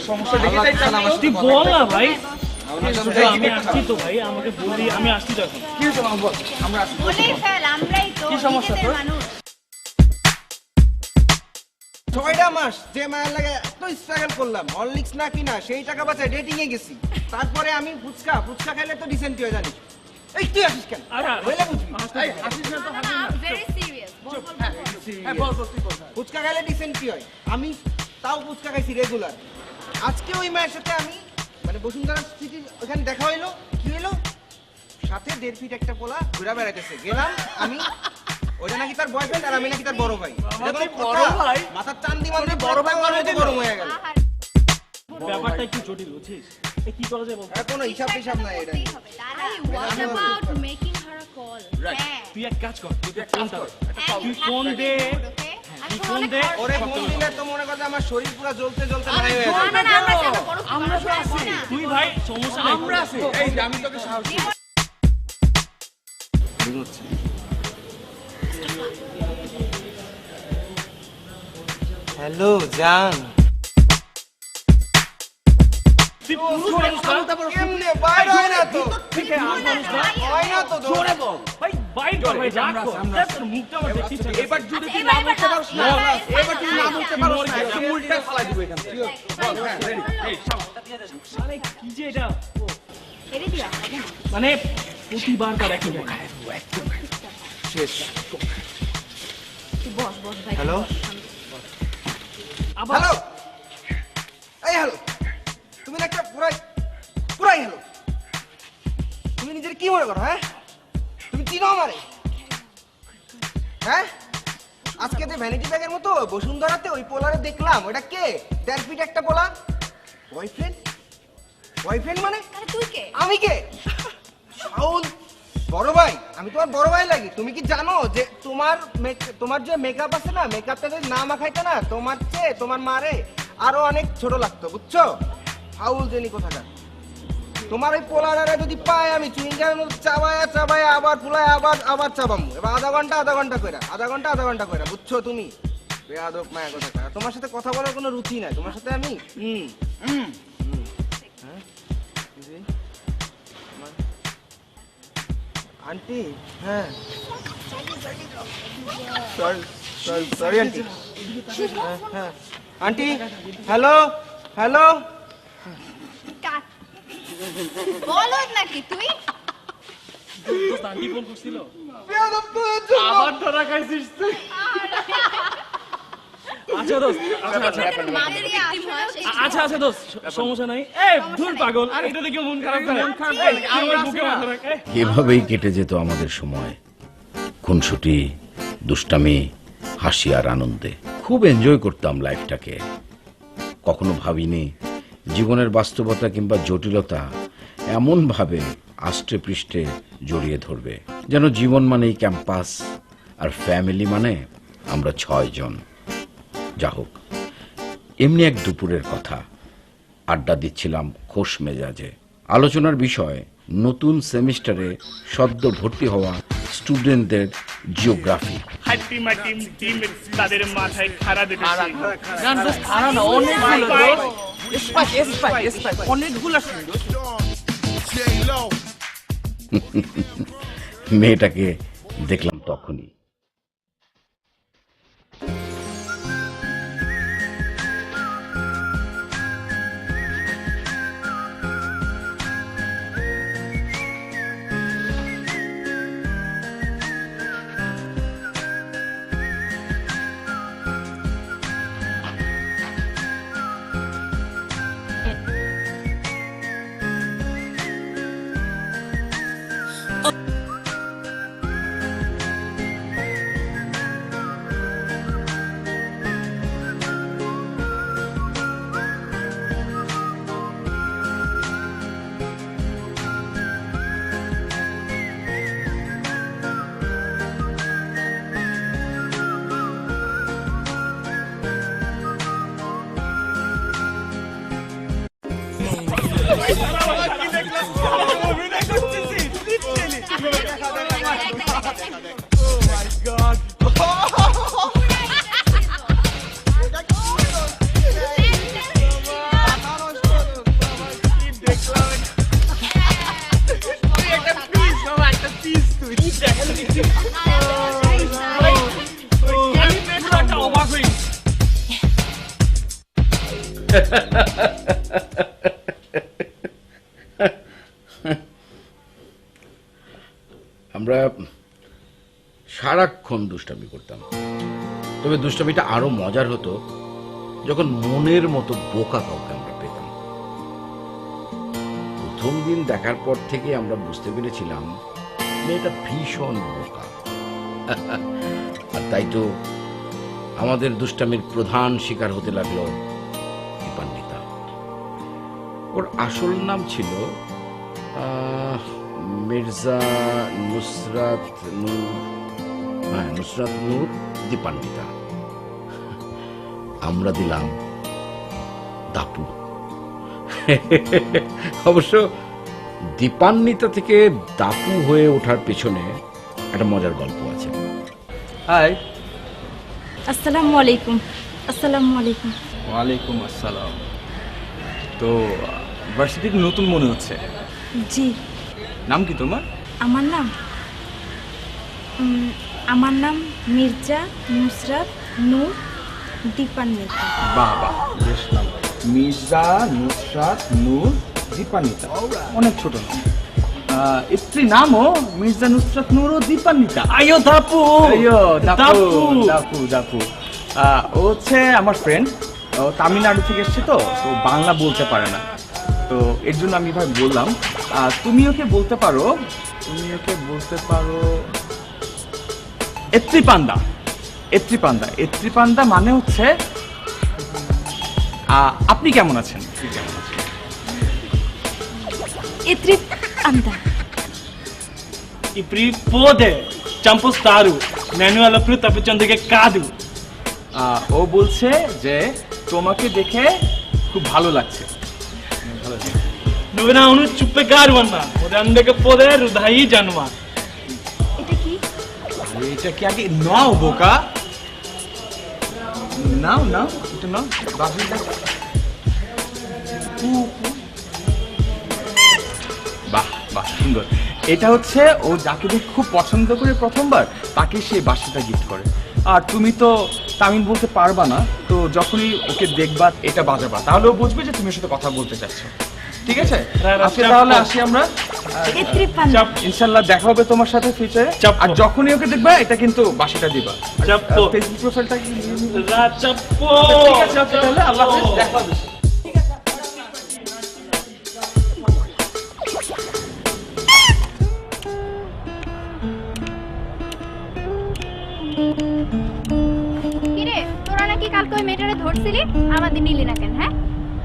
সমস্যা দেখে তাই তুই বল না ভাই। আমি আসছি তো ভাই, আমাকে বললি আমি আসছি যখন। কি হয়েছে মামা বল, আমরা আসছি। কি সমস্যা তোর? 6টা মাস যে মায়ের লাগে এত স্ট্রাগল করলাম, হরলিক্স না কিনা সেই টাকা বাঁচে ডেটিং এ গেছি। তারপরে আমি ফুচকা খাইলে তো ডিসেন্ট হয়ে জানিস। এই তুই আসিস কেন? হইলে বুঝবি। এই আসিস না তো হাসিস না। Very serious. হ্যাঁ বল তুই বল। ফুচকা খাইলে ডিসেন্ট কি হয়? আমি তাও ফুচকা খাইছি রেগুলার। আজকে ওই মায়ের সাথে আমি মানে বসুন্ধরা সিটি ওখানে দেখা হইলো। কি হইলো? সাথে 1.5 ফিট একটা পোলা ঘুরা বেড়াইতেছে। গেলাম আমি, ওটা নাকি তার বয়ফ্রেন্ড আর আমি নাকি তার বড় ভাই। বড় ভাই? মাথার চান্দি মারলে বড় ভাই গরম হয়ে গেল। ব্যাপারটা একটু জটিল বুঝছিস? কি করা যায় বল? কোনো হিসাব টিসাব নাই এটা। What about making her a call? হ্যাঁ। তুই এক কাজ কর, তুই ফোন দে। তুই ফোন দে। ওরে ফোন দিলে তো মনে করে আমার শরীর পুরো জ্বলতে জ্বলতে ছাই হয়ে যাবে। আমরা তো আছি। তুই ভাই সমস্যা নাই, আমরা আছি। এই যে আমি তোকে সাহায্য করব। হ্যালো জান। তুই পুরুষ মানুষ না? কেমনে বাইরে হয় না তো? ঠিক আছে, আর মানুষ না? হয় না তো জোরে বল। ভাই বাইর কর ভাই, রাগ কর। তোর মুখটা আমার দেখতে ইচ্ছা করছে। এবার যদি তুই না বলতে পারিস না, এবার তুই না বলতে পারিস না, একদম উল্টা ফালাই দিব এখান থেকে। বল হ্যাঁ রেডি। এই শালা কি যে এটা? এরে দিয়া। মানে প্রতিবার তার একই কথা। শেষ। বস ভাই। হ্যালো আবার হ্যালো এই হ্যালো, তুমি না একটা পুরাই হ্যালো। তুমি নিজের কি মনে করো? হ্যাঁ তুমি চিনো আমারে? হ্যাঁ আজকে যে ভ্যানিটি ব্যাগের মতো বসুন্ধরাতে ওই পোলারে দেখলাম, ওটা কে? 1.5 ফিট একটা পোলা। বয়ফ্রেন্ড মানে? আরে তুই কে? আমি কে? শাওন বড় ভাই, আমি তোমার বড় ভাই লাগি। তুমি কি জানো যে তোমার যে মেকআপ আছে না, মেকআপটা যদি না মাখাইতে না, তোমার চেয়ে তোমার মারে আরো অনেক ছোট লাগতো, বুঝছো? ফাউল জেনি কোথাকার। তোমার ওই পোলারে যদি পাই আমি চুইংগামের মতো চাবায়া আবার ফুলায় আবার চাবামু। এবার আধা ঘন্টা কইরা, বুঝছো তুমি? বেয়াদব মায়া কোথাকার। তোমার সাথে কথা বলার কোনো রুচি নাই। তোমার সাথে আমি আন্টি। হ্যাঁ সরি আন্টি। হ্যাঁ আন্টি। হ্যালো কাট। বলো নাকি তুই? দোস্ত আন্টি ফোন করছিল। আবার ধরা খাইছিস তুই। আচ্ছা দোস্ত, আচ্ছা দোস্ত, সমস্যা নাই। এই ধুর পাগল, এটা দেখে মন খারাপ করে। আমার বুকে মাথা রাখ। এভাবেই কেটে যেত আমাদের সময়, খুনসুটি, দুষ্টামি, হাসি আর আনন্দে। খুব এনজয় করতাম লাইফটাকে। কখনো ভাবিনি জীবনের বাস্তবতা কিংবা জটিলতা এমন ভাবে আষ্টে পৃষ্ঠে জড়িয়ে ধরবে, যেন জীবন মানেই ক্যাম্পাস আর ফ্যামিলি মানে আমরা 6 জন। যা হোক, এমনি এক দুপুরের কথা, আড্ডা দিচ্ছিলাম খোশ মেজাজে। আলোচনার বিষয় নতুন সেমিস্টারে সদ্য ভর্তি হওয়া স্টুডেন্টদের জিওগ্রাফি। হাইটি মাটি টিম তাদের মাথায় খাড়া দিতে। গান দোস্ত খারাপ না, অনেকগুলো স্পাইক অনেকগুলো সুন্দর। মেয়েটাকে দেখলাম তখনই। পিস তুই দেখেন আমি মেয়েটা একটা অবাক হই আমরা সারাক্ষণ দুষ্টামি করতাম, তবে দুষ্টামিটা আরো মজার হতো যখন মনের মতো বোকা কাউকে আমরা পেতাম। প্রথম দিন দেখার পর থেকে আমরা বুঝতে পেরেছিলাম মেয়েটা ভীষণ বোকা। আর তাই তো আমাদের দুষ্টামির প্রধান শিকার হতে লাগলো দীপান্বিতা। ওর আসল নাম ছিল মির্জা নুসরাত নূর, হ্যাঁ নুসরাত নূর দীপান্বিতা। আমরা দিলাম দাপু। অবশ্য দীপান্বিতা থেকে দাপু হয়ে ওঠার পেছনে একটা মজার গল্প আছে। হাই। আসসালামু আলাইকুম। আসসালামু আলাইকুম। ওয়ালাইকুম আসসালাম। তো ভার্সিটিতে নতুন মনে হচ্ছে। জি। নাম কি তোমার? আমার নাম মির্জা নুসরাত নূর দীপান্বিতা। বাহ বাহ, বেশ নাম। মির্জা নুসরাত নূর দীপান্বিতা, অনেক ছোট নাম। স্ত্রী নামও মির্জা নুসরাত নূর ও দীপান্বিতা। আইও দাপু আইয়ো দাপু দাপু। দাপু দাপু। ও হচ্ছে আমার ফ্রেন্ড, ও তামিলনাড়ু থেকে এসছে, তো তো বাংলা বলতে পারে না, তো এর জন্য আমি ভাই বললাম তুমি ওকে বলতে পারো, এত্রিপান্দা। এত্রিপান্দা, এত্রিপান্দা মানে হচ্ছে আপনি কেমন আছেন? ইত্রিপ আন্দা। Ipri pode champostaru manual apru tapichandike kadu. ও বলছে যে তোমাকে দেখে খুব ভালো লাগছে। Nuvena unu chuppe garwanna odandeke pode rudhai janma. এটা কি? আরে এটা কি আগে নাও বোকা, নাও নাও এটা নাও। বাহ বাহ, সুন্দর। এটা হচ্ছে ও যাকে দেখে খুব পছন্দ করে প্রথমবার তাকে সে বাসাটা গিফট করে। আর তুমি তো তামিল বলতে পারবা না, তো যখনই ওকে দেখবা এটা বাজাবা, তাহলে ও বুঝবে যে তুমি ওর সাথে কথা বলতে চাচ্ছ। ঠিক আছে, আজকে তাহলে আসি আমরা। ইত্রিপ আন্দা। ইনশাআল্লাহ দেখা হবে তোমার সাথে ফিউচারে। আর যখনই ওকে দেখবা এটা কিন্তু বাসাটা দিবা। চাপ্পো। ফেসবুক প্রোফাইলটা কি নিয়ে নিবা? Rachappo. ঠিক আছে, ওকে, তাহলে আল্লাহ হাফেজ, দেখা হবে। কিরে তোরা নাকি কালকে ওই মেয়েটারে ধরছিলি, আমাদের নিলি না কেন? হ্যাঁ,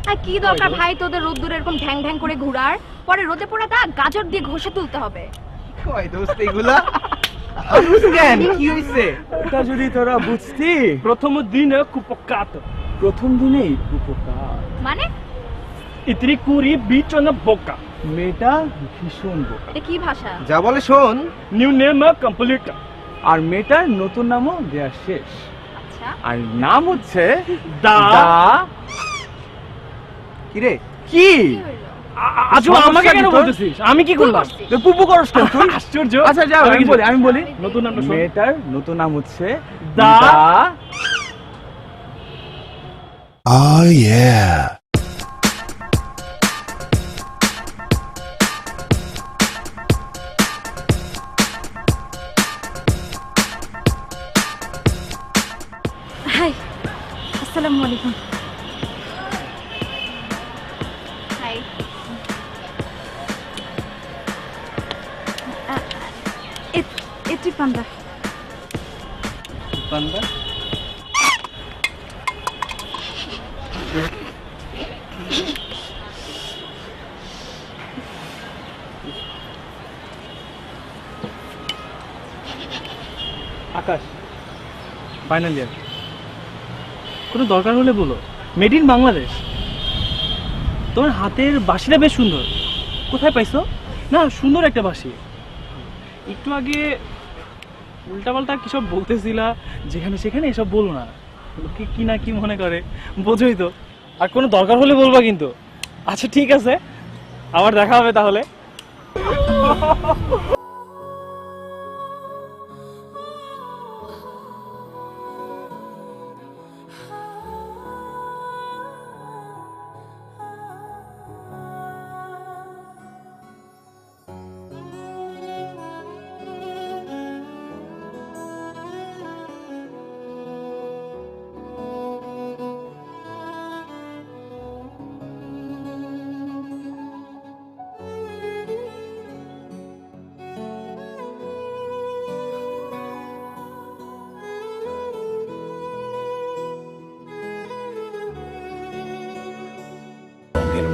আর কি দরকার ভাই তোদের রোদ্দুরে এরকম ঢ্যাং ঢ্যাং করে ঘোরার? পরে রোদে পোড়া দাগ গাজর দিয়ে ঘষে তুলতে হবে। কই দোস্ত এগুলা? কেন কি হইছে? এটা যদি তোরা বুঝতি, প্রথম দিনে কুপকাত প্রথম দিনেই উপকার। মানে ইত্রি কুরি বিচনা বোকা মেয়েটা ভীষণ বোকা, এটা কি ভাষা? যা বলে শোন। New name complete. আর মেয়েটার নতুন নামও দেয়া শেষ। আচ্ছা, আর নাম হচ্ছে দা। কিরে কি? কি হইলো? আজু আমাকে কেন বলতেছিস? আমি কি করলাম? তুই পুপু করস কেন তুই? আশ্চর্য। আচ্ছা যাও, আমি বলি নতুন নামটা শোন। মেয়েটার নতুন নাম হচ্ছে দা। Oh yeah. হাই, আসসালামু আলাইকুম। হাই। ইত্রিপ আন্দা। বান্দা আকাশ ফাইনাল ইয়ার, কোনো দরকার হলে বলো। Made in Bangladesh. তোমার হাতের বাঁশিটা বেশ সুন্দর, কোথায় পাইছো? না, সুন্দর একটা বাঁশি। একটু আগে উল্টাপাল্টা কিসব বলতেছিলা, যেখানে সেখানে এসব বলো না, লোকে কি না কি মনে করে বোঝোই তো। আর কোনো দরকার হলে বলবা কিন্তু। আচ্ছা ঠিক আছে, আবার দেখা হবে তাহলে।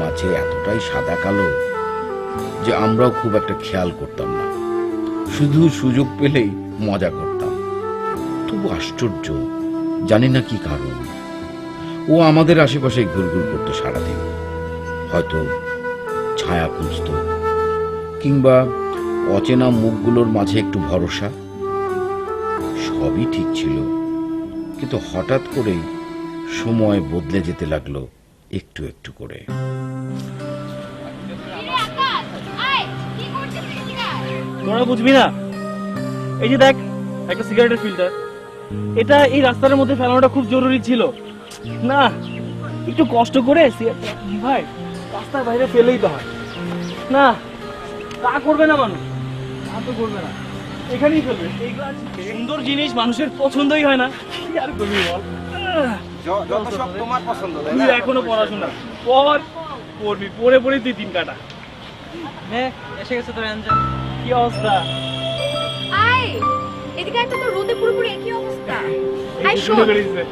মাঝে এতটাই সাদা কালো যে আমরাও খুব একটা খেয়াল করতাম না, শুধু সুযোগ পেলেই মজা করতাম। তবু আশ্চর্য, জানি না কি কারণ, ও আমাদের আশেপাশে ঘুরঘুর করতো সারাদিন। হয়তো ছায়া খুঁজত, কিংবা অচেনা মুখগুলোর মাঝে একটু ভরসা। সবই ঠিক ছিল, কিন্তু হঠাৎ করেই সময় বদলে যেতে লাগলো একটু একটু করে। তোরা বুঝবি না, এই যে দেখ একটা সিগারেটের ফিল্টার, এটা এই রাস্তার মধ্যে ফেলানোটা খুব জরুরি ছিল না। একটু কষ্ট করে ভাই রাস্তার বাইরে ফেলেই তো হয় না, তা করবে না মানুষ, তা তো করবে না, এখানেই ফেলবে। এইগুলো সুন্দর জিনিস মানুষের পছন্দই হয় না, কি আর করবি বল। যত সব তোমার পছন্দ, তাই তুই না? এখনো পড়াশোনা পড়বি, পড়ে পড়ে তুই 3 কাটা। এসে গেছে তোর অ্যাঞ্জেল, কি অবস্থা? আয় এদিকে একটা তো রোদে পুরোপুরি একই অবস্থা। আয় শোন,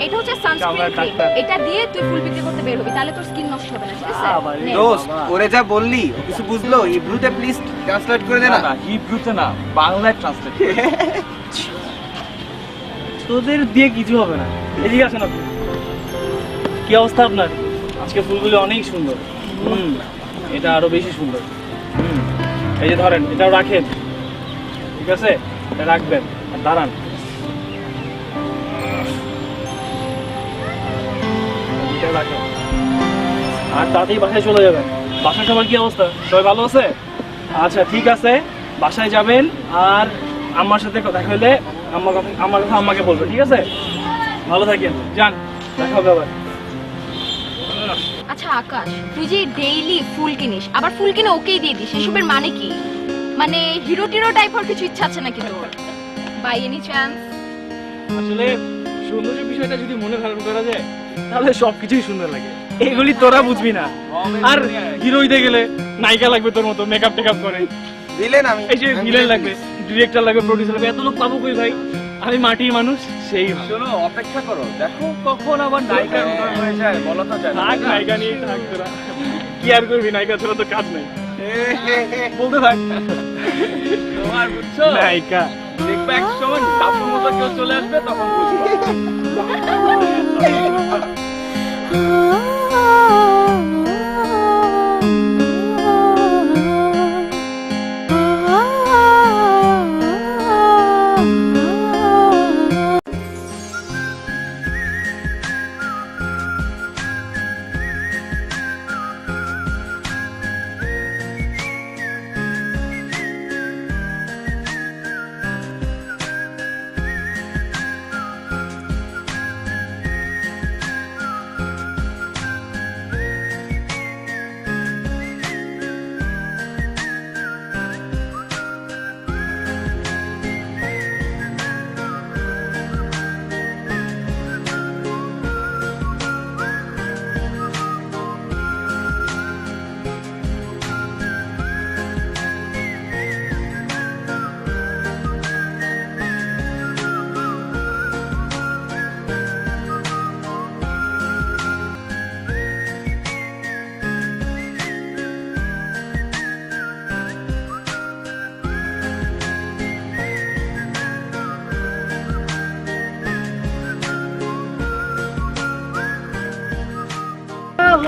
এটা হচ্ছে সানস্ক্রিন ক্রিম, এটা দিয়ে তুই ফুল বিক্রি করতে বের হবি, তাহলে তোর স্কিন নষ্ট হবে না, ঠিক আছে? নে। দোস্ত, ওরে যা বললি ও কিছু বুঝলো? ইব্রুতে প্লিজ ট্রান্সলেট করে দে না। না হিব্রুতে না, বাংলায় ট্রান্সলেট। তোদের দিয়ে কিছু হবে না, এদিকে আসেন আপনি। কি অবস্থা আপনার? আজকে ফুলগুলো অনেক সুন্দর। এটা আরো বেশি সুন্দর। এই যে ধরেন, এটাও রাখেন, ঠিক আছে? এটা রাখবেন আর দাঁড়ান। এটাও রাখেন আর তাড়াতাড়ি বাসায় চলে যাবেন। বাসায় সবার কি অবস্থা? সবাই ভালো আছে? আচ্ছা ঠিক আছে, বাসায় যাবেন আর আমার সাথে কথা হলে আমার কথা আম্মাকে বলবেন, ঠিক আছে? ভালো থাকেন, যান, দেখা হবে আবার। আচ্ছা আকাশ, তুই যে ডেইলি ফুল কিনিস, আবার ফুল কিনে ওকেই দিয়ে দিস, এসবের মানে কি? মানে হিরো টিরো টাইপ হওয়ার কিছু ইচ্ছা আছে নাকি তোর? By any chance? আসলে সৌন্দর্য বিষয়টা যদি মনে ধারণ করা যায় তাহলে সবকিছুই সুন্দর লাগে। এগুলি তোরা বুঝবি না। আর হিরো হইতে গেলে নায়িকা লাগবে তোর মতো মেকআপ টেকআপ করে, দিলেন আমি এই যে ভিলেন লাগবে, ডিরেক্টর লাগবে, প্রডিউসার লাগবে, এত লোক পাবো কই ভাই? আমি মাটির মানুষ, সেই ভালো। শোনো, অপেক্ষা করো, দেখো কখন আবার নায়িকার উদয় হয়ে যায়, বলা তো যায় না। থাক নায়িকা নিয়ে থাক তোরা, কি আর করবি, নায়িকা ছাড়া তো কাজ নেই। বলতে থাক তোমার বুঝছো, নায়িকা। দেখবে এক সময় কাপুর মতো কেউ চলে আসবে, তখন বুঝবা।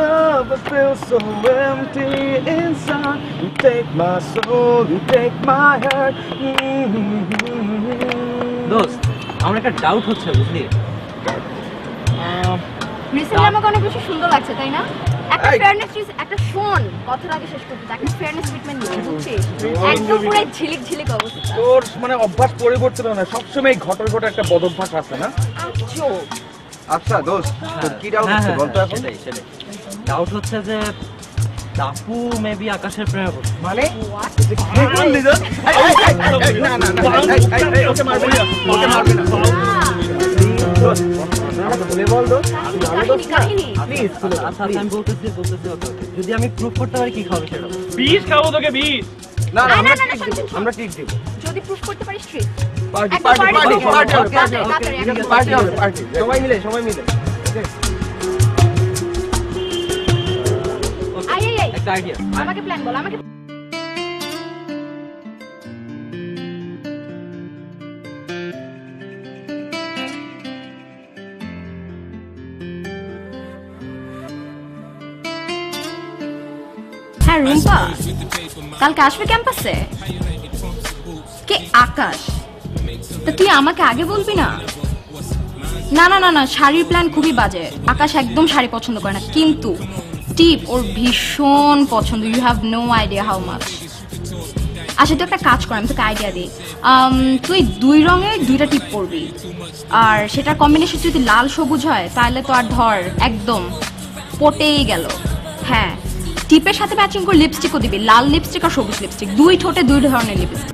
Love, I feel so empty inside. You take my soul, you take my heart. দোস্ত, আমার একটা ডাউট হচ্ছে, বুঝলি? রিসেন্টলি আমাকে অনেক বেশি সুন্দর লাগছে, তাই না? একটা ফেয়ারনেস, একটা শোন, কথার আগে শেষ করতে, একটা ফেয়ারনেস ট্রিটমেন্ট দিচ্ছি, বুঝছিস? একদম পুরো ঝিলিক ঝিলিক অবস্থা। তোর মানে অভ্যাস পরিবর্তন হয় না, সবসময় ঘটর ঘটে একটা বদ অভ্যাস আছে না। আচ্ছা দোস্ত, তোর কি ডাউট হ্যাঁ, আছে হ্যাঁ, বলতো এখন? সেটাই। ডাউট হচ্ছে যে টাপু মেবি আকাশের প্রেমে পড়ছে। মানে ওকে মারবে না, ওকে মারবে না। বলে বল দোস্ত, কাহিনী প্লিজ। আচ্ছা আমি বলতেছি ওকে। যদি আমি প্রুফ করতে পারি কি খাবে সেটা? বিষ খাবো তোকে, বিষ। না না, না, আমরা না, না, ঠিক শোন, দিব, শোন, আমরা ঠিক দিব। যদি প্রুফ করতে পারিস ট্রিট। পার্টি একটা পার্টি party পার্টি হবে। পার্টি তাড়াতাড়ি, একটা পার্টি হবে, পার্টি সবাই মিলে আয় একটা আইডিয়া। আমাকে প্ল্যান বলো, আমাকে। হ্যাঁ রুম্পা, কালকে আসবে ক্যাম্পাসে? কে? আকাশ? তা তুই আমাকে আগে বলবি না? না না না না, শাড়ির প্ল্যান খুবই বাজে। আকাশ একদম শাড়ি পছন্দ করে না, কিন্তু টিপ ওর ভীষণ পছন্দ। You have no idea how much. আচ্ছা তুই একটা কাজ কর, আমি তোকে আইডিয়া দিই। তুই 2 রঙের 2টা টিপ পরবি, আর সেটার কম্বিনেশন যদি লাল সবুজ হয় তাহলে তো আর ধর একদম পটেই গেল। হ্যাঁ, টিপের সাথে ম্যাচিং করে লিপস্টিকও দিবি, লাল লিপস্টিক আর সবুজ লিপস্টিক, 2 ঠোঁটে 2 ধরনের লিপস্টিক।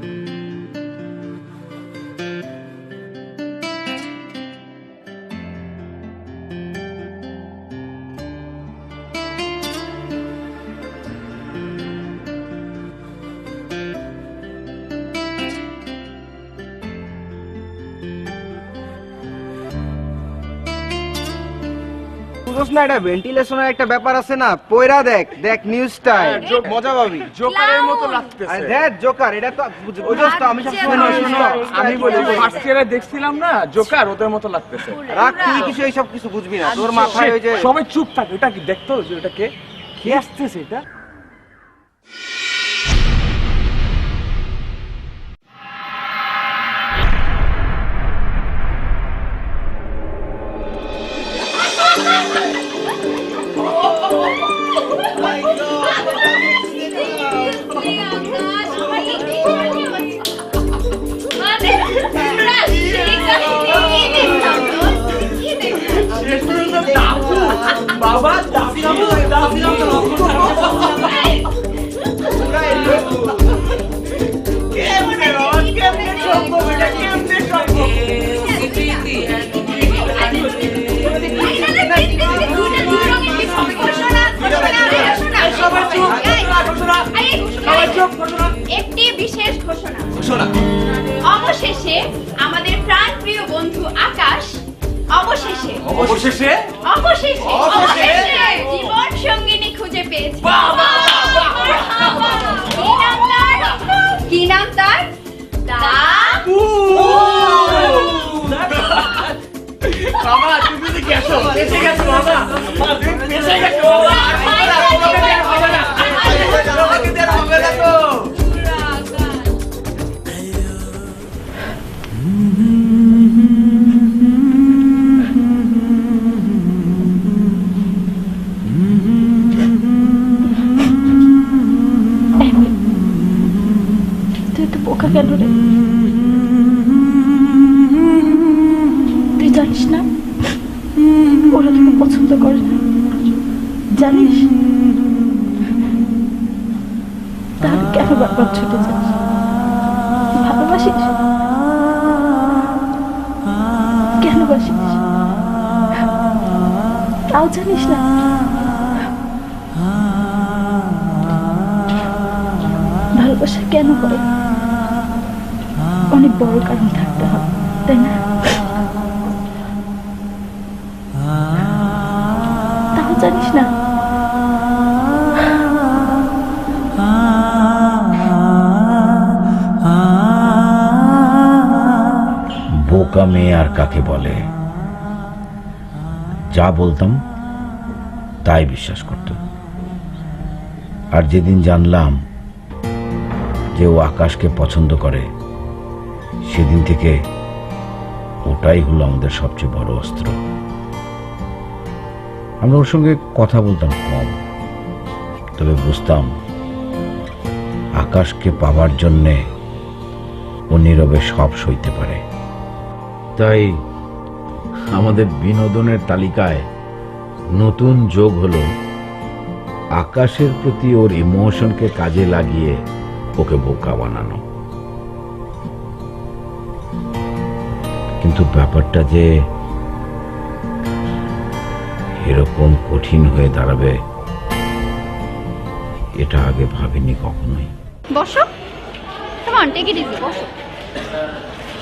বুঝছ না, এটা ভেন্টিলেশনের একটা ব্যাপার আছে না, পয়রা দেখ দেখ নিউজটা, মজা পাবি। জোকারের মতো লাগতেছে। আরে দেখ জোকার, এটা তো বুঝছ তো, আমি সবসময় শোনো, নিউজ শোনো, আমি বলি ফার্স্ট ইয়ারে দেখছিলাম না, জোকার ওদের মতো লাগতেছে। রাখ, তুই কিছু এইসব কিছু বুঝবি না, তোর মাথায় ওই যে সবাই চুপ থাক। এটা কি দেখতো যে এটা কে কে আসতেছে? এটা বাবা একটি বিশেষ ঘোষণা। অবশেষে আমাদের প্রাণপ্রিয় বন্ধু আকাশ অবশেষে জীবন সঙ্গিনী খুঁজে পেয়েছে। কি নাম তার? বাবা তুমি তো গেছো, এসে গেছো বাবা, তুমি এসে গেছো বাবা। তুই তো বোকা কেন রে? তুই জানিস না ওরা তোকে পছন্দ করে না, জানিস? তাহলে কেন বারবার ছুটে যাস? ভালোবাসিস? কেন বাসিস তাও জানিস না? ভালোবাসা কেন হয়? অনেক বড় কারণ থাকতে হবে, তাই না? তাও জানিস না? বোকা মেয়ে আর কাকে বলে? যা বলতাম তাই বিশ্বাস করত। আর যেদিন জানলাম যে ও আকাশকে পছন্দ করে, সেদিন থেকে ওটাই হলো আমাদের সবচেয়ে বড় অস্ত্র। আমরা ওর সঙ্গে কথা বলতাম কম, তবে বুঝতাম আকাশকে পাওয়ার জন্যে ও নীরবে সব সইতে পারে। তাই আমাদের বিনোদনের তালিকায় নতুন যোগ হলো আকাশের প্রতি ওর ইমোশনকে কাজে লাগিয়ে ওকে বোকা বানানো। কিন্তু ব্যাপারটা যে এরকম কঠিন হয়ে দাঁড়াবে এটা আগে ভাবিনি কখনোই। বসো, কেমন টেকে দিবি, বসো।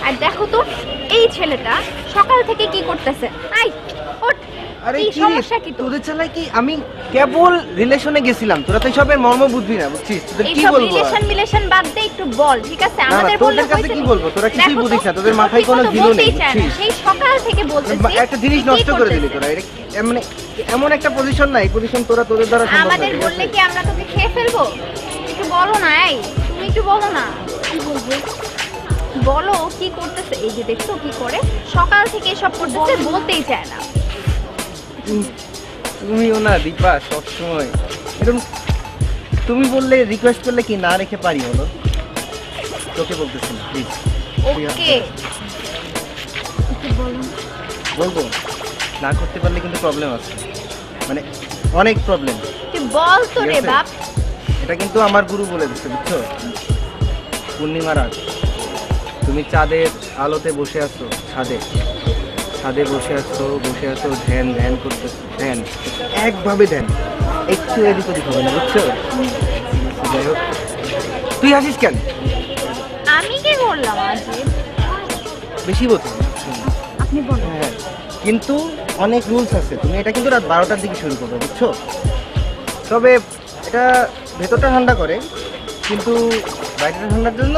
আর দেখো তো এই ছেলেটা সকাল থেকে কি করতেছে? আই ওঠ। আরে কি কি সমস্যা কি তোর? তোদের চালাই কি আমি কেবল রিলেশনে গেছিলাম, তোরা তো সবের মর্ম বুঝবি না, বুঝছিস? তোদের কি এইসব বলবো আর? রিলেশন বাদ দে, একটু বল, ঠিক আছে? না, আমাদের তোদের বললে কাছে হয়েছে কি নাকি? বলবো? তোরা কিছুই দেখো তো, বুঝিস না, তোদের ও মাথায় ঠিক কোনো মতো ঢিলও নেই, বলতেই চায় না। বুঝছিস? সেই সকাল থেকে বলতেছি। একটা জিনিস কি নষ্ট করে দিলি করতেছে? তোরা, মানে এমন একটা পজিশন না, এই পজিশন তোরা তোদের দ্বারা সম্ভব না, আমাদের ঠিক বললে আছে? কি আমরা তোকে খেয়ে ফেলবো? একটু বলো না, এই তুমি একটু বলো না কি বলবো, বলো ও কি করতেছে। এই যে দেখছো কি করে, সকাল থেকে সব করতেছে, বলতেই চায় না। তুমিও না দীপা সবসময় এরকম, তুমি বললে রিকোয়েস্ট করলে কি না রেখে পারি? হলো তোকে বলতেছি না, প্লিজ। ওকে বলবো না করতে পারলে কিন্তু প্রবলেম আছে, মানে অনেক প্রবলেম। তুই বল তো রে ঠিক আছে? বাপ। এটা কিন্তু আমার গুরু বলে দিচ্ছে, বুঝছো? পূর্ণিমা রাত, তুমি চাঁদের আলোতে বসে আছো, ছাদে বসে আছো, ধ্যান করতেছো, ধ্যান একভাবে ধ্যান, একটু এদিক ওদিক হবে না, বুঝছো? যাই হোক, তুই আসিস কেন? আমি কি করলাম আজ? বেশি বলছিস? আপনি বলেন। হ্যাঁ, কিন্তু অনেক রুলস আছে, তুমি এটা কিন্তু রাত 12টার দিকে শুরু করবে, বুঝছো? তবে এটা ভেতরটা ঠান্ডা করে, কিন্তু বাইরেটা ঠান্ডার জন্য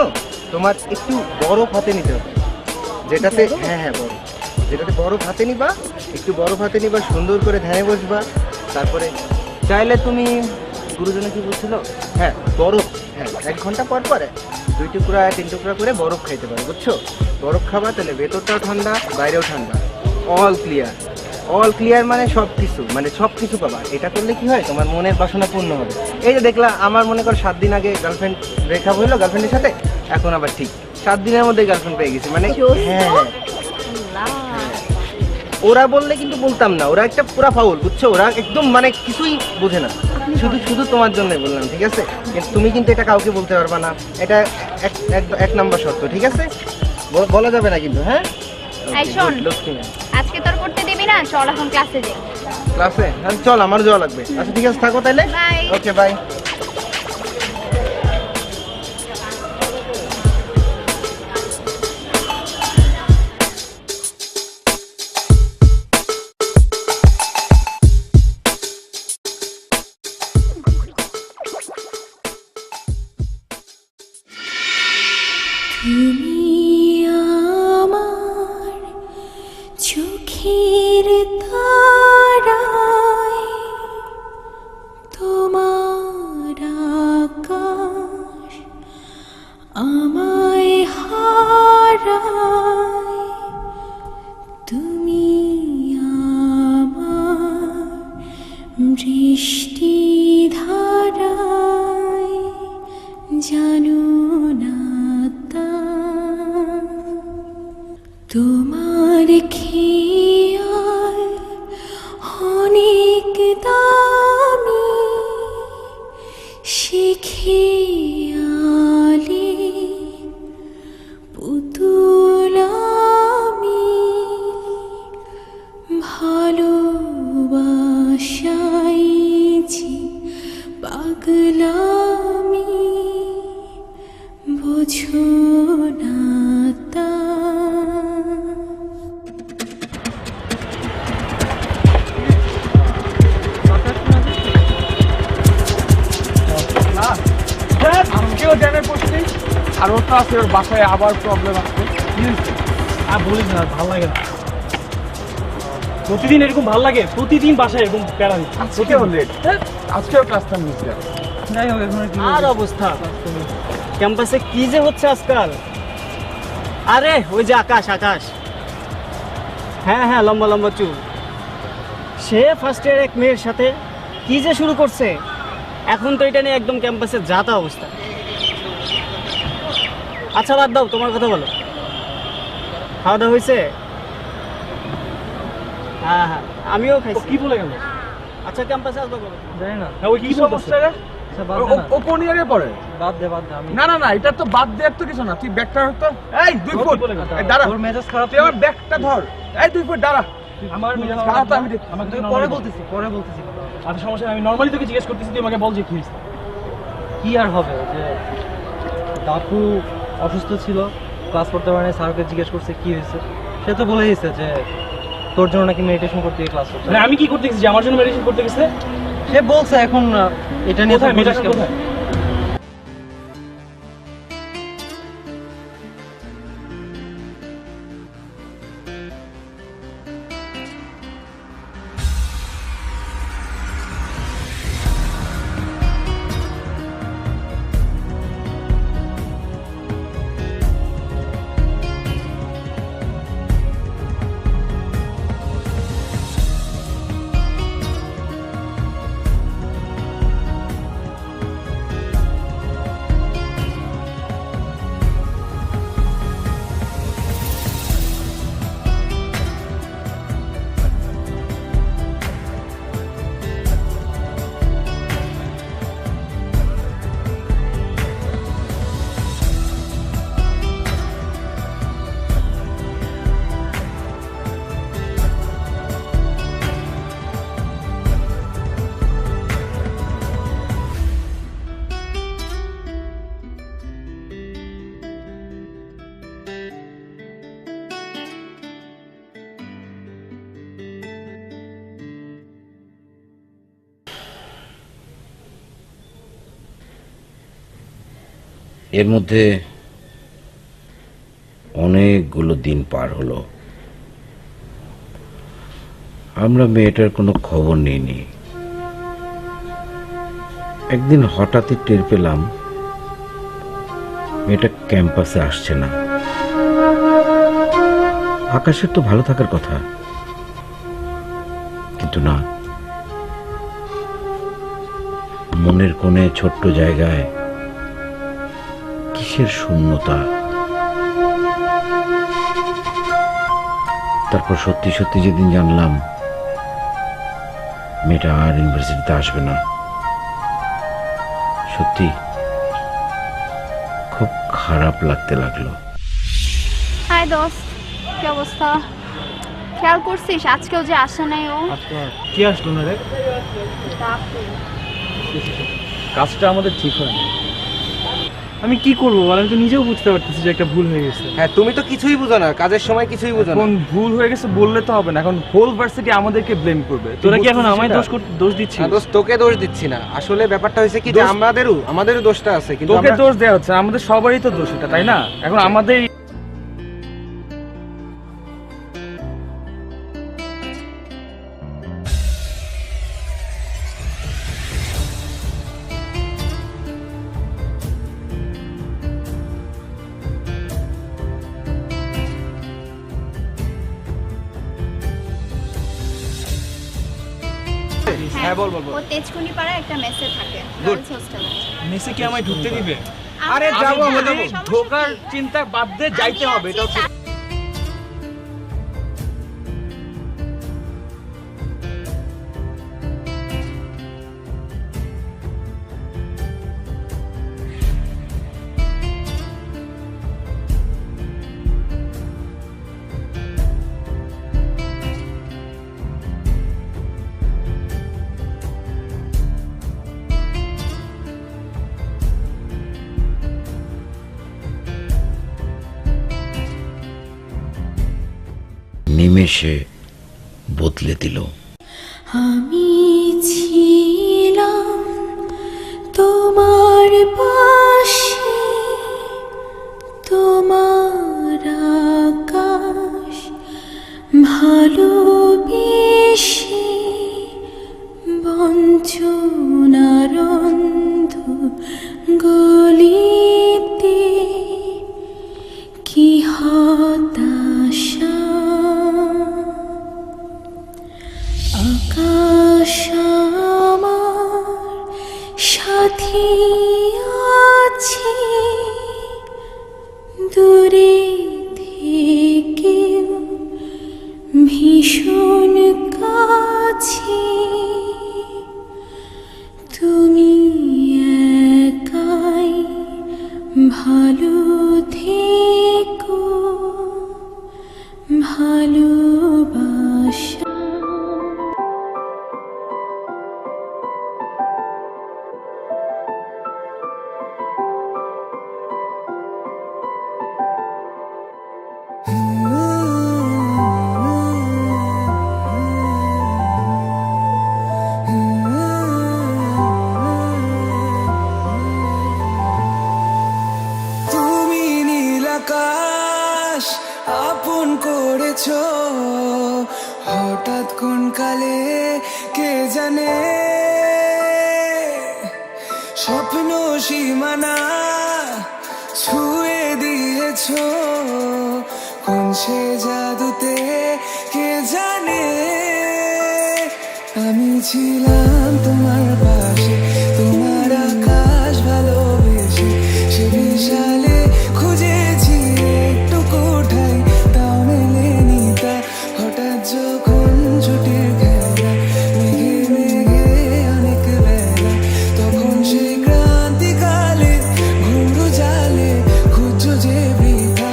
তোমার একটু বরফ হাতে নিতে হবে, যেটাতে হ্যাঁ বরফ, যেটাতে বরফ হাতে নিবা, একটু বরফ হাতে নিবা, সুন্দর করে ধ্যানে বসবা। তারপরে চাইলে তুমি, গুরুজনে কি বলছিল, হ্যাঁ বরফ, হ্যাঁ 1 ঘন্টা পর পরে 2 টুকরা 3 টুকরা করে বরফ খাইতে পারো, বুঝছো? বরফ খাবা, তাহলে ভেতরটাও ঠান্ডা, বাইরেও ঠান্ডা, অল ক্লিয়ার, মানে সব কিছু পাবা। এটা করলে কি হয়, তোমার মনের বাসনা পূর্ণ হবে। এই যে দেখলা, আমার মনে করো 7 দিন আগে গার্লফ্রেন্ড ব্রেকআপ হইলো গার্লফ্রেন্ডের সাথে, এখন আবার ঠিক 7 দিনের মধ্যে গার্লফ্রেন্ড পেয়ে গেছি, মানে হ্যাঁ ওরা বললে কিন্তু বলতাম না, ওরা একটা পুরা ফাউল, বুঝছো? ওরা একদম মানে কিছুই বোঝে না, শুধু তোমার জন্যই বললাম, ঠিক আছে? কিন্তু তুমি কিন্তু এটা কাউকে বলতে পারবা না, এটা এক নম্বর শর্ত, ঠিক আছে? বলা যাবে না কিন্তু, হ্যাঁ? এই শোন, লক্ষ্মী ম্যাম, আজকে তোর করতে দিবি না, চল এখন ক্লাসে যাই। ক্লাসে? হ্যাঁ চল, আমারও যাওয়া লাগবে। আচ্ছা ঠিক আছে, থাকো তাহলে। Bye. Okay, bye. তুমি আমার চোখের তারায়, তোমার আকাশ আমায় হারায়, তুমি আমার বৃষ্টি ধারায়, জানো না তা তোমার খেয়াল অনেক দামি, সে খেয়ালে পুতুল আমি, ভালোবাসাই যে পাগলামি, বোঝো না তা। আজকেও জ্যামে পড়ছি, আর ওর তো আছে, ওর বাসায় আবার প্রবলেম আছে। আর বলিস না, ভালো লাগে না। প্রতিদিন এরকম ভালো লাগে, প্রতিদিন বাসায় এরকম প্যারা দিচ্ছে। আজকেও লেট, আজকেও ক্লাসটা মিস গেল। যাই হোক, এখন কি আর অবস্থা ক্যাম্পাসে কি যে হচ্ছে আজকাল। আরে ওই যে আকাশ, হ্যাঁ লম্বা লম্বা চুল, সে ফার্স্ট ইয়ার এক মেয়ের সাথে কি যে শুরু করছে। এখন তো এটা নিয়ে একদম ক্যাম্পাসে যাতা অবস্থা। আচ্ছা বাদ দাও, তোমার কথা বলো। খাওয়া দাওয়া হয়েছে? হ্যাঁ আমিও খাইছি। কি বলে গেল? আচ্ছা ক্যাম্পাসে আসবে বলো। জানি না। ওই কি সমস্যা রে? ও কোন ইয়ারে পড়ে? বাদ দে আমি। না এটা তো বাদ দেওয়ার তো কিছু না, তুই ব্যাগটা ধর তো। এই 2 ফুট এই দাঁড়া, তোর মেজাজ খারাপ। তুই আমার ব্যাগটা ধর। এই 2 ফুট দাঁড়া। আমার মেজাজ দাঁড়া খারাপ তো, আমি দেখি। আমাকে পরে বলতেছি। আর সমস্যা নেই, আমি নরমালি তোকে জিজ্ঞেস করতেছি, তুই আমাকে বল যে কি হয়েছে। কি আর হবে, যে দাপু অসুস্থ ছিল, ক্লাস করতে পারে না, স্যারকে জিজ্ঞেস করছে কি হয়েছে, সে তো বলে দিচ্ছে যে তোর জন্য নাকি মেডিটেশন করতে গিয়ে ক্লাস হচ্ছে। মানে আমি কি করতে গেছি যে আমার জন্য মেডিটেশন করতে গেছে? সে বলছে এখন এটা নিয়ে কোথায় তো বুঝিস মেডিটেশন কেমন? কোথায়? এর মধ্যে অনেকগুলো দিন পার হলো, আমরা মেয়েটার কোনো খবর নিইনি। একদিন হঠাৎই টের পেলাম মেয়েটা ক্যাম্পাসে আসছে না। আকাশের তো ভালো থাকার কথা, কিন্তু না, মনের কোণে ছোট্ট জায়গায় কিসের শূন্যতা। তারপর সত্যি সত্যি যেদিন জানলাম মেয়েটা আর ইউনিভার্সিটিতে আসবে না, সত্যি খুব খারাপ লাগতে লাগলো। হাই দোস্ত, কি অবস্থা? খেয়াল করছিস আজকেও যে আসে নাই ও? আচ্ছা, কি আসলো না রে? কাজটা আমাদের ঠিক হয়নি। আমি কি করবো বল, আমি তো নিজেও বুঝতে পারতেছি যে একটা ভুল হয়ে গেছে। হ্যাঁ, তুমি তো কিছুই বুঝো না, কাজের সময় কিছুই বুঝো না। এখন ভুল হয়ে গেছে বললে তো হবে না, এখন হোল ভার্সিটি আমাদেরকে ব্লেম করবে। তোরা কি এখন বুঝতেছিস আমায় সেটা? দোষ দিচ্ছিস? না দোস্ত, তোকে দোষ দিচ্ছি না, আসলে ব্যাপারটা হয়েছে কি যে দোষ- আমাদেরও দোষটা আছে, কিন্তু তোকে আমরা- দোষ দেওয়া হচ্ছে, আমাদের সবারই তো দোষ এটা, তাই না? এখন আমাদের হ্যাঁ, বল বল বল। ও তেজকুনি পাড়ায় একটা মেসে থাকে, Good. গার্লস হোস্টেলে। মেসে কি আমায় ঢুকতে দিবে? আরে আমরা যাবো, যাবো, যাবো। সমস্যা ঢোকার কি? চিন্তা বাদ দিয়ে যাইতে হবে, এটা হচ্ছে নিমেষে বদলে দিল। আমি ছিলাম তোমার পাশে, তোমার আকাশ ভালোবেসে, বঞ্চনারন্ধ গলিতে কি হতাশা। আকাশ আমার সাথে আছে, দূরে থেকেও ভীষণ কাছে। তুমি একাই ভালো থেকো, ভালোবাসা। কোন কালে কে জানে, স্বপ্ন সীমানা ছুঁয়ে দিয়েছো কোন সে জাদুতে কে জানে। আমি ছিলাম তোমার পাশে, তোমার আকাশ ভালোবেসে, সে বিশালে খুঁজেছি একটু কোঠায়, তাও মেলেনি তা। হঠাৎ যখন ছুটির খেলা, মেঘে মেঘে অনেক বেলা, তখন সেই ক্রান্তিকালে ঘুরু জালে খুঁজো যে বৃথা।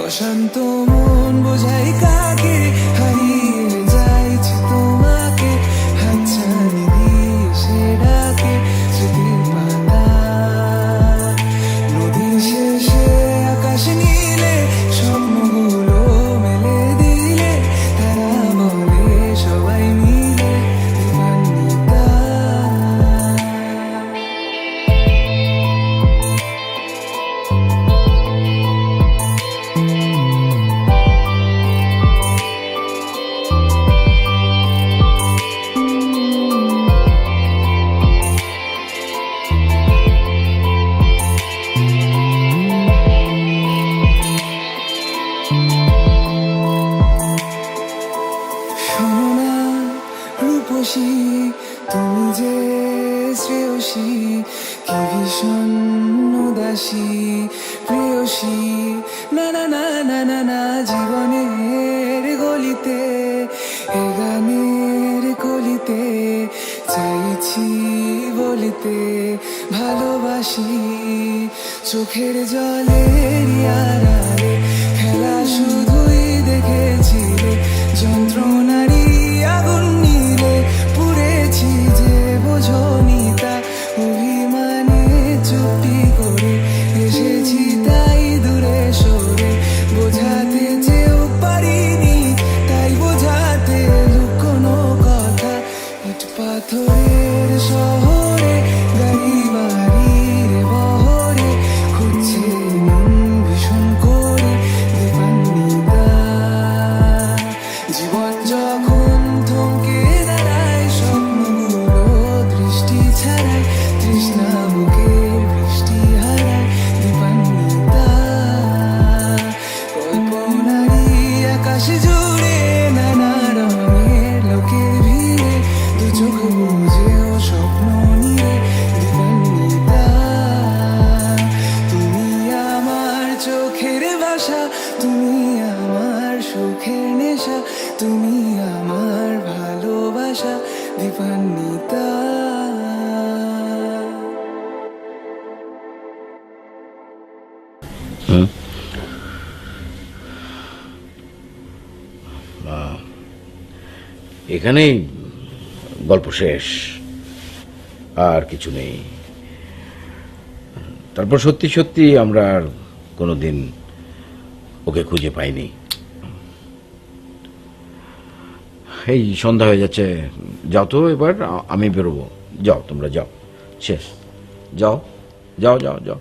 অশান্ত মন বোঝাই কাকে, হারিয়ে যাইছি তোমাকে, হাতছানি দিয়ে সে ডাকে স্মৃতির পাতা। নদী শেষে আকাশ নীলে স্বপ্নগুলো মেলে দিলে, তারা বলে সবাই মিলে দিবান্বিতা। শোনো না রূপসী, তুমি যে শ্রেয়সী, কি ভীষণ উদাসী প্রেয়সী। না না না না না না, জীবনের গলিতে এ গানের কলিতে চাইছি বলিতে ভালোবাসি। চোখের জলের আড়ালে খেলা শুধুই দেখেছিলে, যন্ত্রণারই আগুন নিলে পুড়েছি যে বোঝনি তা। অভিমানে চুপটি করে এসেছি তাই দূরে সরে, বোঝাতে চেয়েও পারিনি তাই বোঝাতে লুকোনো কথা। ইট পাথরের শহরে গাড়ি বাড়ির বহরে খুঁজছে মন ভীষণ করে দিবান্বিতা। জীবন যখন থমকে দাঁড়ায়, স্বপ্নগুলো দৃষ্টি ছাড়ায়, তৃষ্ণা বুকের বৃষ্টি হারায় দিবান্বিতা। কল্পনারই আকাশ জুড়ে নানা রঙের লোকের ভিড়ে, দু চোখ বুঝেও স্বপ্ন নিয়ে দিবান্বিতা। তুমি আমার চোখের ভাষা, তুমি আমার সুখের নেশা, তুমি আমার ভালোবাসা দিবান্বিতা। এখানেই গল্প শেষ, আর কিছু নেই। তারপর সত্যি সত্যি আমরা আর কোনোদিন ওকে খুঁজে পাইনি। এই সন্ধ্যা হয়ে যাচ্ছে, যাও তো এবার, আমি বেরোবো। যাও তোমরা যাও, শেষ, যাও যাও যাও যাও।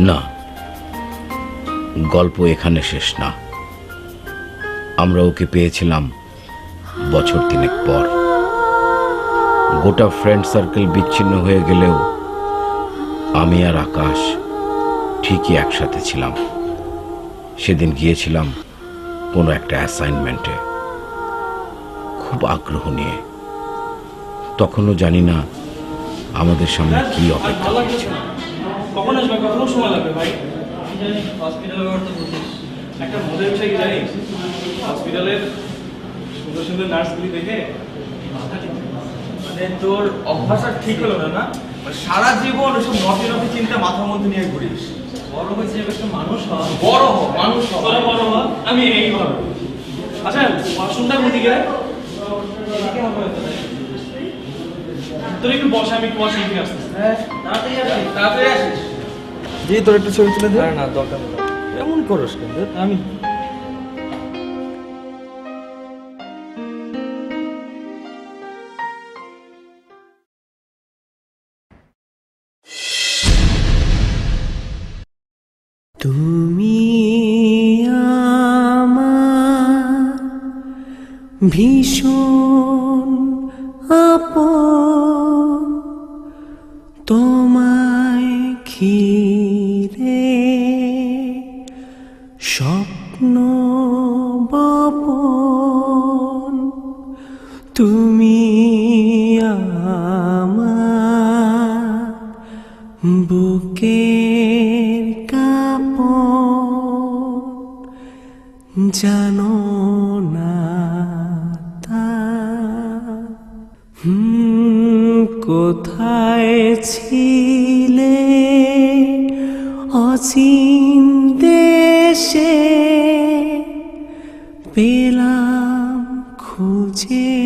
না, গল্প এখানে শেষ না। আমরা ওকে পেয়েছিলাম বছর 3 পর। গোটা ফ্রেন্ড সার্কেল বিচ্ছিন্ন হয়ে গেলেও আমি আর আকাশ ঠিকই একসাথে ছিলাম। সেদিন গিয়েছিলাম কোনো একটা অ্যাসাইনমেন্টে, খুব আগ্রহ নিয়ে। তখনও জানি না আমাদের সামনে কি অপেক্ষা ভালো লাগছে করছে। না। কখন আসবে? কখনো সময় লাগবে ভাই। হসপিটালের ব্যাপার তো বুঝিস। একটা মজার বিষয় কি জানিস? হসপিটালের সুন্দর সুন্দর নার্সগুলি দেখে মাথা ঠিক থাকে। মানে তোর অভ্যাস আর ঠিক হলো না, না? মানে সারা জীবন ওসব নটি নটি চিন্তা মাথার মধ্যে নিয়ে ঘুরিস। বড় হয়েছে একটা মানুষ হওয়া। বড় হ, মানুষ হ। তোরা বড় হওয়া, আমি এই বড়। আচ্ছা, ওয়াশরুমটা কোনদিকে রে? এদিকে হবে হয়তো। তোর একটু বসে, আমি একটু ওয়াশরুম থেকে আসতেছি। তাড়াতাড়ি আসিস, তাড়াতাড়ি আসিস। জি, তোর একটু ছবি তুলে দে। না দরকার নেই। এমন করস কিন্তু আমি তুমি আমার ভীষণ আপন, তোমায় ঘিরে স্বপ্ন বপন। তুমি আমার বুকের কাপড়, জানো না তা। কোথায় ছিলে অচিন দেশে, পেলাম খুঁজে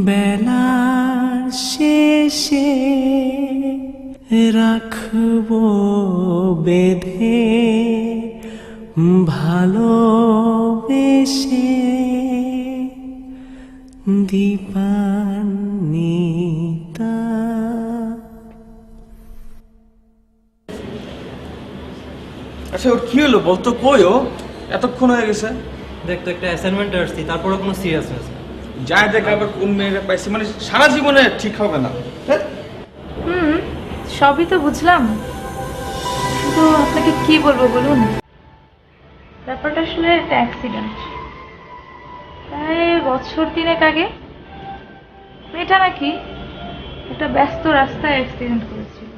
বেলার শেষে, রাখবো বেঁধে ভালোবেসে দীপান্বিতা। আচ্ছা, ওর কি হলো বলতো? কই ও? এতক্ষণ হয়ে গেছে। দেখ তো একটা অ্যাসাইনমেন্ট আসছি, তারপরে কোনো সিরিয়াসনেস না। যায় দেখ আবার কোন মেয়েরা পাইছে, মানে সারা জীবনে ঠিক হবে না। হ্যাঁ? সবই তো বুঝলাম, কিন্তু আপনাকে কি বলবো বলুন। ব্যাপারটা আসলে একটা অ্যাক্সিডেন্ট। প্রায় বছর 3 আগে মেয়েটা নাকি একটা ব্যস্ত রাস্তায় অ্যাক্সিডেন্ট করেছিল।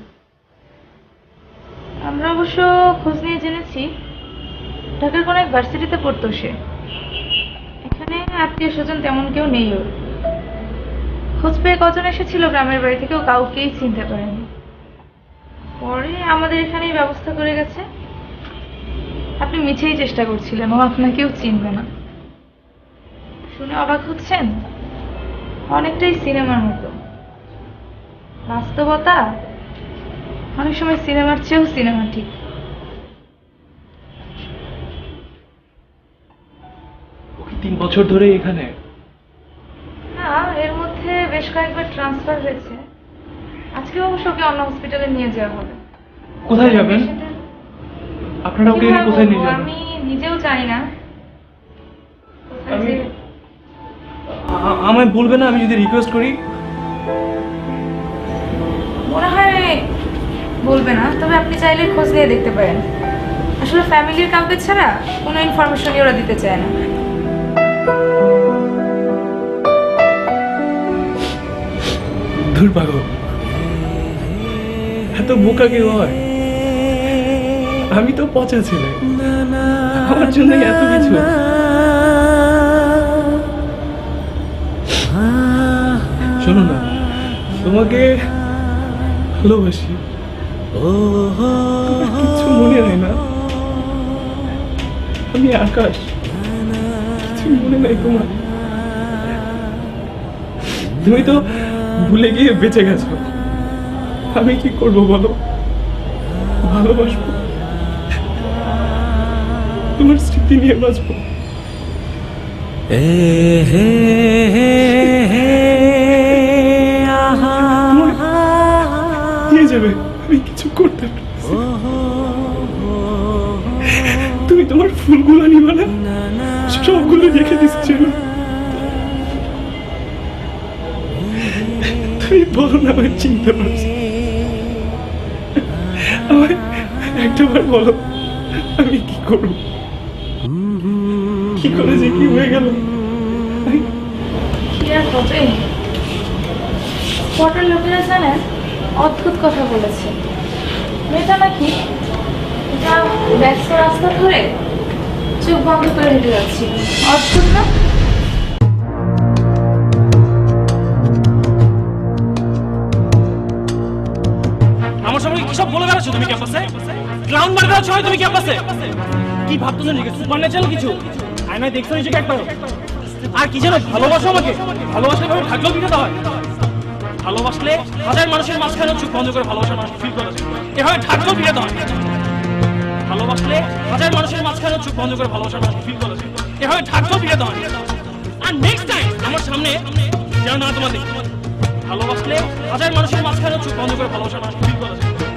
আমরা অবশ্য খোঁজ নিয়ে জেনেছি ঢাকার কোনো এক ভার্সিটিতে পড়তো সে। এখানে আত্মীয় স্বজন তেমন কেউ নেই ওর। খোঁজ পেয়ে কজন এসেছিল গ্রামের বাড়ি থেকেও কাউকেই চিনতে পারেনি। পরে আমাদের এখানেই ব্যবস্থা করে গেছে। আপনি মিছেই চেষ্টা করছিলেন, ও আপনাকেও চিনবে না। শুনে অবাক হচ্ছেন? অনেকটাই সিনেমার মতো। বাস্তবতা অনেক সময় সিনেমার চেয়েও সিনেমা ঠিক। ও কি 3 বছর ধরে এখানে? না, এর মধ্যে বেশ কয়েকবার ট্রান্সফার হয়েছে। আজকে অবশ্য ওকে অন্য হসপিটালে নিয়ে যাওয়া হবে। কোথায় যাবেন? আপনারা ওকে কিভাবে কোথায় নিয়ে বলবো? যাবেন? আমি নিজেও জানি না। আমি আমায় বলবে না আমি যদি রিকোয়েস্ট করি? মনে হয় বলবে না, তবে আপনি চাইলে খোঁজ নিয়ে দেখতে পারেন। আসলে ফ্যামিলির কাউকে ছাড়া কোনো ইনফরমেশনই ওরা দিতে চায় না। ধুর পাগল, এত বোকা কেউ হয়? আমি তো পচা ছেলে, আমার জন্য এত কিছু। শোনো না, তোমাকে ভালোবাসি, তোমার কিছু মনে হয় না? আমি আকাশ, কিছু মনে নাই তোমার? তুমি তো ভুলে গিয়ে বেঁচে গেছো। আমি কি করবো বলো? ভালোবাসবো, তোমার স্মৃতি নিয়ে বাঁচবো। নিয়ে যাবে, আমি কিছু করতে পারছি। তুমি তোমার ফুলগুলো নিবা না? সবগুলো রেখে দিচ্ছিল। তুমি বলো না, আমার চিন্তা পারছি। আমার একটাবার বলো, আমি কি করবো? কি করে যে কি হয়ে গেল। কি আর হবে, কোয়ার্টার লোকেরা জানেন অদ্ভুত কথা বলেছে। মেয়েটা নাকি এটা ব্যস্ত রাস্তা ধরে চোখ বন্ধ করে হেঁটে যাচ্ছি। অদ্ভুত না? আমার সঙ্গে কি সব বলে বেড়াচ্ছ তুমি ক্যাম্পাসে? ক্লাউন মার বেড়াচ্ছ তুমি ক্যাম্পাসে? কি ভাবতেছো নিজেকে সুপারন্যাচারাল কিছু? আয়নায় দেখছো নিজেকে একবার? আর কি যেন ভালোবাসো আমাকে, ভালোবাসলে ভাবে ঢাকলেও পিটাতে হয়। ভালোবাসলে হাজার মানুষের মাঝখানে চোখ বন্ধ করে ভালোবাসার মানুষ ফিল করে, এভাবে ঢাকলেও পিটাতে হয়। ভালোবাসলে হাজার মানুষের মাঝখানে চোখ বন্ধ করে ভালোবাসার মানুষ ফিল করে, এভাবে ঢাকলেও পিটাতে হয়। আর নেক্সট টাইম আমার সামনে যেন না তোমার দেখি। ভালোবাসলে হাজার মানুষের মাঝখানে চোখ বন্ধ করে ভালোবাসার মানুষ ফিল করে,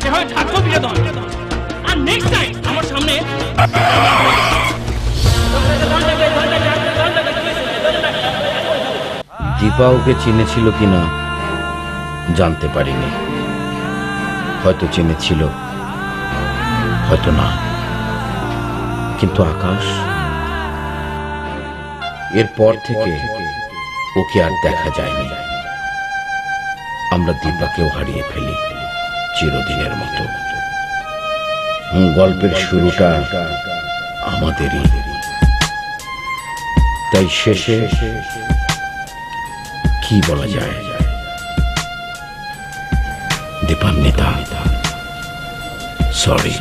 এভাবে ঢাকলেও পিটাতে হয়। আর নেক্সট টাইম আমার সামনে দীপা ওকে চিনেছিল কিনা জানতে পারিনি। হয়তো চিনেছিল, হয়তো না। কিন্তু আকাশ, এরপর থেকে ওকে আর দেখা যায়নি। আমরা দীপাকেও হারিয়ে ফেলি চিরদিনের মতো। গল্পের শুরুটা আমাদেরই, তাই শেষে কি বলা যায়? দীপান্বিতা, সরি।